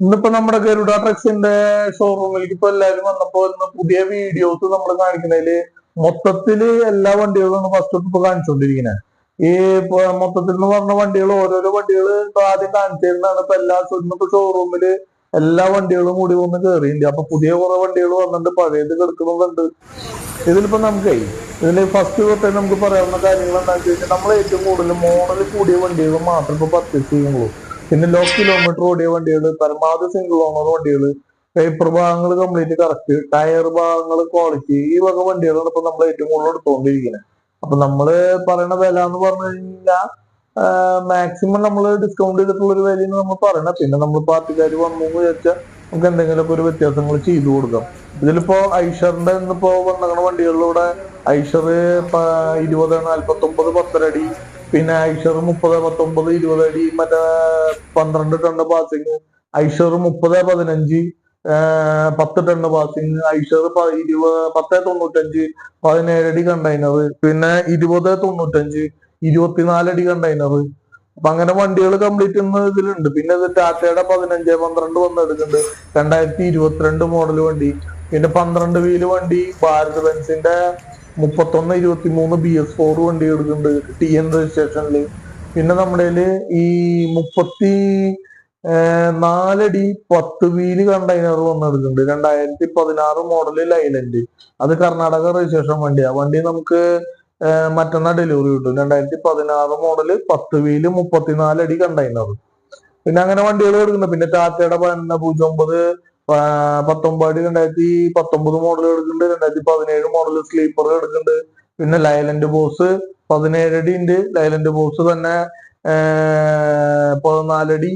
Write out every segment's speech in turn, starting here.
ഇന്നിപ്പോ നമ്മുടെ ഗരുഡ ട്രക്സിന്റെ ഷോറൂമിലേക്ക് ഇപ്പൊ എല്ലാവരും വന്നപ്പോ ഇന്ന് പുതിയ വീഡിയോസ് നമ്മൾ കാണിക്കുന്നതില് മൊത്തത്തില് എല്ലാ വണ്ടികളും ഫസ്റ്റ് ഇപ്പൊ കാണിച്ചുകൊണ്ടിരിക്കുന്നത്. ഈ മൊത്തത്തിൽ എന്ന് പറഞ്ഞ വണ്ടികൾ ഓരോരോ വണ്ടികൾ ഇപ്പൊ ആദ്യം കാണിച്ചിരുന്നതാണ്. ഇപ്പൊ ഇന്നിപ്പോ ഷോറൂമില് എല്ലാ വണ്ടികളും കൂടി ഒന്ന് കയറിയിട്ടുണ്ട്. അപ്പൊ പുതിയ കുറെ വണ്ടികൾ വന്നിട്ട് പഴയത് കിടക്കുന്നുണ്ട്. ഇതിലിപ്പോ ഇതില് ഫസ്റ്റ് തൊട്ടേ നമുക്ക് പറയാവുന്ന കാര്യങ്ങൾ എന്താണെന്ന് വെച്ച് കഴിഞ്ഞാൽ നമ്മൾ ഏറ്റവും കൂടുതൽ മോഡൽ കൂടിയ വണ്ടികൾ മാത്രം ഇപ്പൊ പർച്ചേസ് ചെയ്യുള്ളൂ. പിന്നെ ലോ കിലോമീറ്റർ ഓടിയ വണ്ടികൾ, പരമാവധി സിംഗിൾ ഓണർ വണ്ടികൾ, പേപ്പർ ഭാഗങ്ങൾ കംപ്ലീറ്റ് കറക്റ്റ്, ടയർ ഭാഗങ്ങൾ ക്വാളിറ്റി, ഈ വക വണ്ടികളാണ് ഇപ്പൊ നമ്മൾ ഏറ്റവും കൂടുതൽ എടുത്തുകൊണ്ടിരിക്കുന്നത്. അപ്പൊ നമ്മള് പറയുന്ന വില എന്ന് പറഞ്ഞു കഴിഞ്ഞാൽ മാക്സിമം നമ്മൾ ഡിസ്കൗണ്ട് ചെയ്തിട്ടുള്ള ഒരു വിലയാണ് നമ്മൾ പറയണത്. പിന്നെ നമ്മൾ പാർട്ടിക്കാർ വന്നു വിചാരിച്ചാൽ നമുക്ക് എന്തെങ്കിലുമൊക്കെ ഒരു വ്യത്യാസങ്ങൾ ചെയ്തു കൊടുക്കാം. ഇതിലിപ്പോ ഐഷറിന്റെ ഇന്നിപ്പോ വന്നിരിക്കുന്ന വണ്ടികളിലൂടെ ഐഷർ 2049 10 അടി, പിന്നെ ഐഷർ 30 19 20 അടി, മറ്റേ 12 ton passing, Eicher 30 15 10 ton passing, Eicher 10 95 17 അടി കണ്ടെയ്നർ, പിന്നെ 20 95 24 അടി കണ്ടെയ്നർ. അപ്പൊ അങ്ങനെ വണ്ടികൾ കംപ്ലീറ്റ് ഇന്ന് ഇതിലുണ്ട്. പിന്നെ ഇത് ടാറ്റയുടെ 15 12 വന്നെടുക്കുന്നുണ്ട്, 2022 മോഡൽ വണ്ടി. പിന്നെ 12 വീല് വണ്ടി ഭാരത് ബെൻസിന്റെ 31 23 BS4 വണ്ടി എടുക്കുന്നുണ്ട് TN രജിസ്ട്രേഷനില്. പിന്നെ നമ്മുടെ ഈ 34 അടി 10 വീല് കണ്ടെയ്നർ വന്നെടുക്കുന്നുണ്ട് 2016 മോഡല് ലൈലന്റ്. അത് കർണാടക രജിസ്ട്രേഷൻ വണ്ടിയാ. വണ്ടി നമുക്ക് മറ്റന്നാൾ ഡെലിവറി കിട്ടും. 2016 മോഡല് 10 വീല് 34 അടി കണ്ടെയ്നർ. പിന്നെ അങ്ങനെ വണ്ടികൾ എടുക്കുന്നുണ്ട്. പിന്നെ ടാറ്റയുടെ 09 19 അടി 2019 മോഡൽ എടുക്കുന്നുണ്ട്, 2017 മോഡൽ സ്ലീപ്പർ എടുക്കുന്നുണ്ട്. പിന്നെ ലൈലന്റ് ബോസ് 17 അടി ഉണ്ട്. ലൈലന്റ് ബോസ് തന്നെ 14 അടി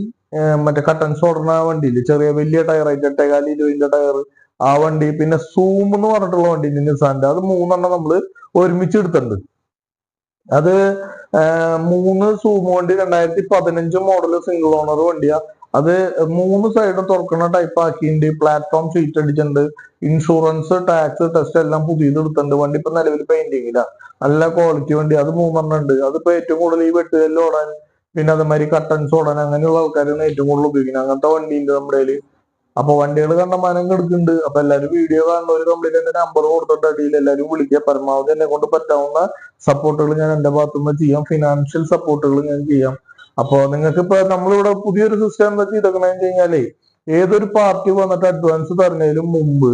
മറ്റേ കട്ടൻസ് ഓടുന്ന വണ്ടിയില് ചെറിയ വലിയ ടയർ ആയിട്ട് 8.25 ടയർ ആ വണ്ടി. പിന്നെ സൂം എന്ന് പറഞ്ഞിട്ടുള്ള വണ്ടി നിസാന്റെ, അത് 3 നമ്മള് ഒരുമിച്ച് എടുത്തിട്ടുണ്ട്. അത് 3 സൂമോ വണ്ടി 2015 മോഡൽ സിംഗിൾ ഓണർ വണ്ടിയാ. അത് 3 സൈഡും തുറക്കുന്ന ടൈപ്പ് ആക്കിയിട്ടുണ്ട്. പ്ലാറ്റ്ഫോം ഷീറ്റ് അടിച്ചിട്ടുണ്ട്. ഇൻഷുറൻസ് ടാക്സ് ടെസ്റ്റ് എല്ലാം പുതിയത് എടുത്തിട്ടുണ്ട്. വണ്ടി ഇപ്പൊ നിലവിൽ പെയിന്റിങ്ങില്ല. നല്ല ക്വാളിറ്റി വണ്ടി. അത് 3 ഉണ്ട്. അതിപ്പോ ഏറ്റവും കൂടുതൽ ഈ വെട്ടുകല്ല് ഓടാൻ, പിന്നെ അതേമാതിരി കട്ടൻസ് ഓടാൻ അങ്ങനെയുള്ള ആൾക്കാരാണ് ഏറ്റവും കൂടുതൽ ഉപയോഗിക്കുന്നത്. അങ്ങനത്തെ വണ്ടി ഉണ്ട് നമ്മുടെ കയ്യില്. അപ്പൊ വണ്ടികൾ കണ്ടമാനം എടുക്കുന്നുണ്ട്. അപ്പൊ എല്ലാവരും വീഡിയോ കാണുന്ന ഒരു കംപ്ലീറ്റ് എന്റെ നമ്പർ കൊടുത്തിട്ട് അടിയിൽ എല്ലാവരും വിളിക്കുക. പരമാവധി എന്നെ കൊണ്ട് പറ്റാവുന്ന സപ്പോർട്ടുകൾ ഞാൻ എന്റെ ഭാഗത്തുനിന്ന് ചെയ്യാം. ഫിനാൻഷ്യൽ സപ്പോർട്ടുകൾ ഞാൻ ചെയ്യാം. അപ്പൊ നിങ്ങൾക്ക് ഇപ്പൊ നമ്മളിവിടെ പുതിയൊരു സിസ്റ്റം എന്താ ചെയ്തേക്കണെന്ന് വെച്ച് കഴിഞ്ഞാലേ, ഏതൊരു പാർട്ടി വന്നിട്ട് അഡ്വാൻസ് തരുന്നതിലും മുമ്പ്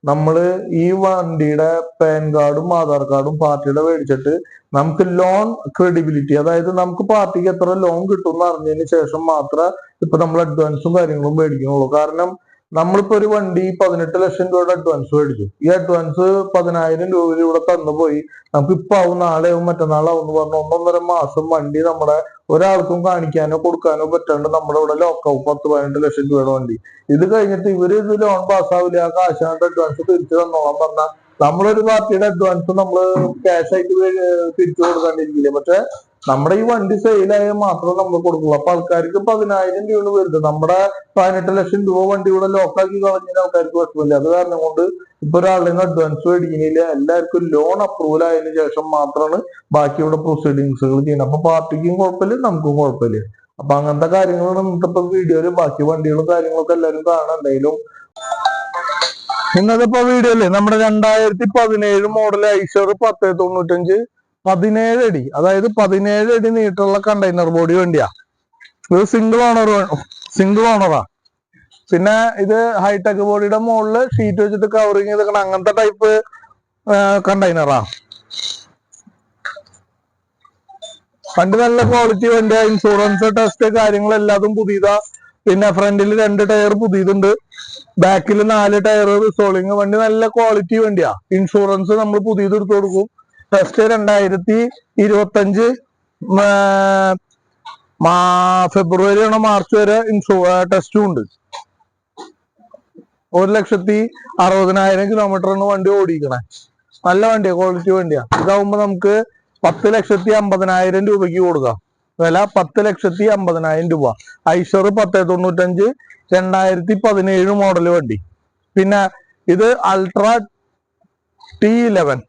നമ്മള് ഈ വണ്ടിയുടെ പാൻ കാർഡും ആധാർ കാർഡും പാർട്ടിയുടെ മേടിച്ചിട്ട് നമുക്ക് ലോൺ ക്രെഡിബിലിറ്റി, അതായത് നമുക്ക് പാർട്ടിക്ക് എത്ര ലോൺ കിട്ടും എന്ന് അറിഞ്ഞതിന് ശേഷം മാത്രമേ ഇപ്പൊ നമ്മൾ അഡ്വാൻസും കാര്യങ്ങളും മേടിക്കുന്നുള്ളൂ. കാരണം നമ്മളിപ്പോ ഒരു വണ്ടി 18 ലക്ഷം രൂപയുടെ അഡ്വാൻസ് മേടിച്ചു. ഈ അഡ്വാൻസ് 10,000 രൂപ ഇവിടെ തന്നുപോയി. നമുക്ക് ഇപ്പൊ ആവും, നാളെ ആവും, മറ്റന്നാളാവും എന്ന് പറഞ്ഞ 1.5 മാസം വണ്ടി നമ്മുടെ ഒരാൾക്കും കാണിക്കാനോ കൊടുക്കാനോ പറ്റാണ്ട് നമ്മുടെ ഇവിടെ ലോക്കാവും. 10-18 ലക്ഷം രൂപയുടെ വണ്ടി. ഇത് കഴിഞ്ഞിട്ട് ഇവര് ഇത് ലോൺ പാസ്സാവില്ല, ആ കാശായിട്ട് അഡ്വാൻസ് തിരിച്ചു തന്നോളാൻ പറഞ്ഞാൽ നമ്മളൊരു പാർട്ടിയുടെ അഡ്വാൻസ് നമ്മള് ക്യാഷ് ആയിട്ട് തിരിച്ചു കൊടുക്കാണ്ടിരിക്കില്ല. പക്ഷെ നമ്മുടെ ഈ വണ്ടി സെയിലായാൽ മാത്രമേ നമ്മൾ കൊടുക്കുള്ളൂ. അപ്പൊ ആൾക്കാർക്ക് 10,000 രൂപ വരുന്നത് നമ്മുടെ 18 ലക്ഷം രൂപ വണ്ടി ഇവിടെ ലോക്കാക്കി കളഞ്ഞ ആൾക്കാർക്ക് വിഷമില്ല. അത് കാരണം കൊണ്ട് ഇപ്പൊ ഒരാളുടെ നിന്ന് അഡ്വാൻസ് മേടിക്കുന്നില്ല. എല്ലാവർക്കും ലോൺ അപ്രൂവൽ ആയതിനു ശേഷം മാത്രമാണ് ബാക്കിയുള്ള പ്രൊസീഡിങ്സുകൾ ചെയ്യുന്നത്. അപ്പൊ പാർട്ടിക്കും കുഴപ്പമില്ല, നമുക്കും കുഴപ്പമില്ല. അപ്പൊ അങ്ങനത്തെ കാര്യങ്ങളാണ് ഇന്നത്തെ വീഡിയോയില്. ബാക്കി വണ്ടികളും കാര്യങ്ങളൊക്കെ എല്ലാവരും കാണാൻ. എന്തായാലും ഇന്നത്തെ വീഡിയോയില് നമ്മുടെ 2017 മോഡൽ ഐഷർ 1095 17 അടി, അതായത് 17 അടി നീട്ടുള്ള കണ്ടെയ്നർ ബോഡി വണ്ടിയാ. ഇത് സിംഗിൾ ഓണറാ. പിന്നെ ഇത് ഹൈടെക് ബോഡിയുടെ മുകളില് ഷീറ്റ് വെച്ചിട്ട് കവറിങ് ചെയ്തേക്കണം അങ്ങനത്തെ ടൈപ്പ് കണ്ടെയ്നറാ. വണ്ടി നല്ല ക്വാളിറ്റി വണ്ടിയാ. ഇൻഷുറൻസ് ടെസ്റ്റ് കാര്യങ്ങളെല്ലാതും പുതിയതാ. പിന്നെ ഫ്രണ്ടിൽ 2 ടയർ പുതിയതുണ്ട്, ബാക്കിൽ 4 ടയർ റിസോളിങ്. വണ്ടി നല്ല ക്വാളിറ്റി വണ്ടിയാ. ഇൻഷുറൻസ് നമ്മൾ പുതിയത് എടുത്തു കൊടുക്കും. ടെസ്റ്റ് 2025 ഫെബ്രുവരി ആണോ മാർച്ച് വരെ ടെസ്റ്റും ഉണ്ട്. 1,60,60,000 കിലോമീറ്ററാണ് വണ്ടി ഓടിക്കണേ. നല്ല വണ്ടിയാ, ക്വാളിറ്റി വണ്ടിയാ. ഇതാവുമ്പോ നമുക്ക് 10,50,000 രൂപയ്ക്ക് കൊടുക്കാം. വില 10,50,000 രൂപ. ഐഷർ 1095 2017 മോഡൽ വണ്ടി. പിന്നെ ഇത് അൾട്രാ T11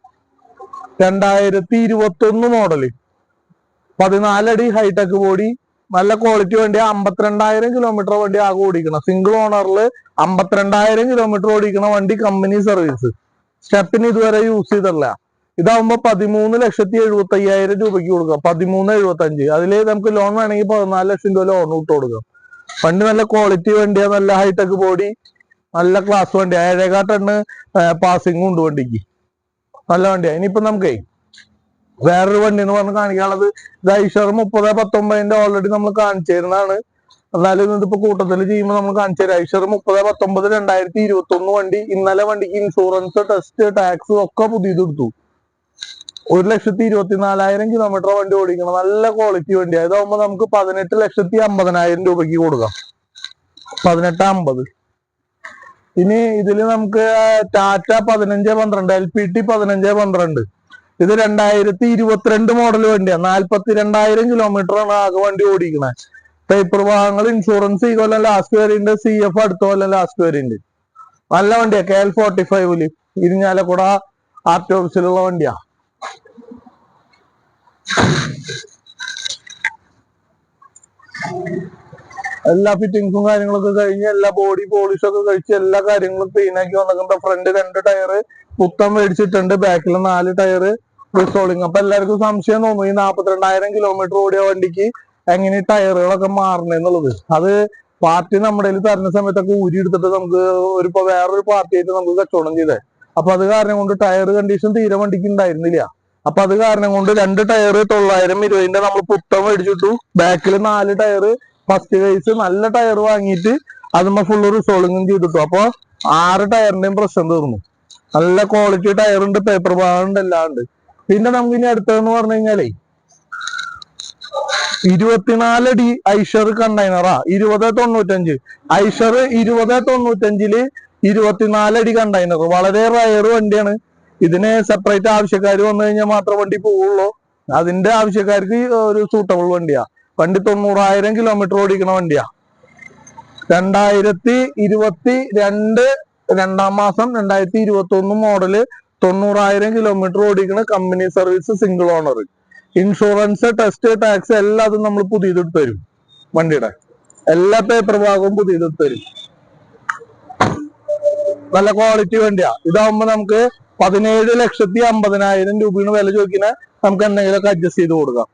2021 മോഡല്, 14 അടി ഹൈടെക് ബോഡി, നല്ല ക്വാളിറ്റി വണ്ടി. 52,000 കിലോമീറ്റർ വണ്ടി ആകെ ഓടിക്കണം. സിംഗിൾ ഓണറിൽ 52,000 കിലോമീറ്റർ ഓടിക്കണ വണ്ടി, കമ്പനി സർവീസ്. സ്റ്റെപ്പിന് ഇതുവരെ യൂസ് ചെയ്തിട്ടില്ല. ഇതാവുമ്പോ 13,75,000 രൂപയ്ക്ക് കൊടുക്കാം. 13,75. അതില് നമുക്ക് ലോൺ വേണമെങ്കിൽ 14 ലക്ഷം രൂപ ലോൺ ഇട്ട് കൊടുക്കാം. വണ്ടി നല്ല ക്വാളിറ്റി വണ്ടിയാ, നല്ല ഹൈടെക് ബോഡി, നല്ല ക്ലാസ് വണ്ടിയാ. 7.4 ടണ്ണ് പാസിംഗും ഉണ്ട് വണ്ടിക്ക്. നല്ല വണ്ടിയാ. ഇനിയിപ്പോ നമുക്കേ വേറൊരു വണ്ടി എന്ന് പറഞ്ഞ് കാണിക്കാനുള്ളത് ഇത് ഐഷർ 3019 ഓൾറെഡി നമ്മൾ കാണിച്ചു തരുന്നതാണ്. എന്നാലും ഇതിപ്പോ കൂട്ടത്തിൽ ചെയ്യുമ്പോൾ നമ്മൾ കാണിച്ചു തരാം. ഐഷർ 3019 2021 വണ്ടി. ഇന്നലെ വണ്ടിക്ക് ഇൻഷുറൻസ്, ടെസ്റ്റ്, ടാക്സ് ഒക്കെ പുതിയത് എടുത്തു. 1,24,000 കിലോമീറ്റർ വണ്ടി ഓടിക്കണം. നല്ല ക്വാളിറ്റി വണ്ടിയാ. ഇതാവുമ്പോ നമുക്ക് 18,50,000 രൂപയ്ക്ക് കൊടുക്കാം. 18,50. ഇനി ഇതില് നമുക്ക് ടാറ്റ 1512 LPT 1512. ഇത് 2022 മോഡൽ വണ്ടിയാണ്. 42,000 കിലോമീറ്റർ ആണ് ആകെ വണ്ടി ഓടിക്കണേ. പേപ്പർ ഭാഗങ്ങൾ, ഇൻഷുറൻസ് ഈ കൊല്ലം ലാസ്റ്റ് വരെയുണ്ട്. CF അടുത്ത കൊല്ലം ലാസ്റ്റ് വരെയുണ്ട്. നല്ല വണ്ടിയാ. KL 45 ഇരിഞ്ഞാലക്കുട ആർടി ഓഫീസിലുള്ള വണ്ടിയാ. എല്ലാ ഫിറ്റിങ്സും കാര്യങ്ങളൊക്കെ കഴിഞ്ഞ്, എല്ലാ ബോഡി പോളിഷൊക്കെ കഴിച്ച്, എല്ലാ കാര്യങ്ങളും ക്ലീൻ ആക്കി വന്നിട്ടുണ്ട്. ഫ്രണ്ട് 2 ടയറ് പുത്തം മേടിച്ചിട്ടുണ്ട്. ബാക്കിൽ 4 ടയറ് റിസോളിങ്. അപ്പൊ എല്ലാവർക്കും സംശയം തോന്നും, ഈ 42,000 കിലോമീറ്റർ ഓടിയ വണ്ടിക്ക് എങ്ങനെ ടയറുകളൊക്കെ മാറണെന്നുള്ളത്. അത് പാർട്ടി നമ്മുടെ കയ്യിൽ തരുന്ന സമയത്തൊക്കെ ഊരി എടുത്തിട്ട് നമുക്ക് വേറൊരു പാർട്ടിയായിട്ട് നമുക്ക് കച്ചവടം ചെയ്തേ. അപ്പൊ അത് കാരണം കൊണ്ട് ടയർ കണ്ടീഷൻ തീരെ വണ്ടിക്ക് ഉണ്ടായിരുന്നില്ല. അപ്പൊ അത് കാരണം കൊണ്ട് 2 ടയറ് 920 നമ്മൾ പുത്തം മേടിച്ചിട്ടു. ബാക്കിൽ 4 ടയറ് ഫസ്റ്റ് കേസ് നല്ല ടയർ വാങ്ങിയിട്ട് അതുമ്പോ ഫുള്ള് റിസോളിങ്ങും ചെയ്തിട്ടു. അപ്പൊ 6 ടയറിന്റെയും പ്രശ്നം തീർന്നു. നല്ല ക്വാളിറ്റി ടയറുണ്ട്, പേപ്പർ ഭാഗമുണ്ട്, എല്ലാം ഉണ്ട്. പിന്നെ നമുക്ക് ഇനി അടുത്തതെന്ന് പറഞ്ഞു കഴിഞ്ഞാലേ 24 അടി ഐഷർ കണ്ടെയ്നറാ. 2095 ഐഷർ 2095 24 അടി കണ്ടെയ്നർ. വളരെ റയർ വണ്ടിയാണ്. ഇതിന് സെപ്പറേറ്റ് ആവശ്യക്കാർ വന്നു കഴിഞ്ഞാൽ മാത്രം വണ്ടി പോവുള്ളൂ. അതിന്റെ ആവശ്യക്കാർക്ക് ഒരു സൂട്ടബിൾ വണ്ടിയാ. വണ്ടി 90,000 കിലോമീറ്റർ ഓടിക്കണ വണ്ടിയാ. 2022 2-ാം മാസം 2021 മോഡല്, 90,000 കിലോമീറ്റർ ഓടിക്കണ company service, single owner. Insurance, test, tax എല്ലാതും നമ്മൾ പുതിയതെടുത്ത് തരും. വണ്ടിയുടെ എല്ലാ പേപ്പർ ഭാഗവും പുതിയതെടുത്ത് തരും. നല്ല ക്വാളിറ്റി വണ്ടിയാ. ഇതാവുമ്പോ നമുക്ക് 17,50,000 രൂപയാണ് വില ചോദിക്കുന്നത്. നമുക്ക് എന്തെങ്കിലുമൊക്കെ അഡ്ജസ്റ്റ് ചെയ്ത് കൊടുക്കാം.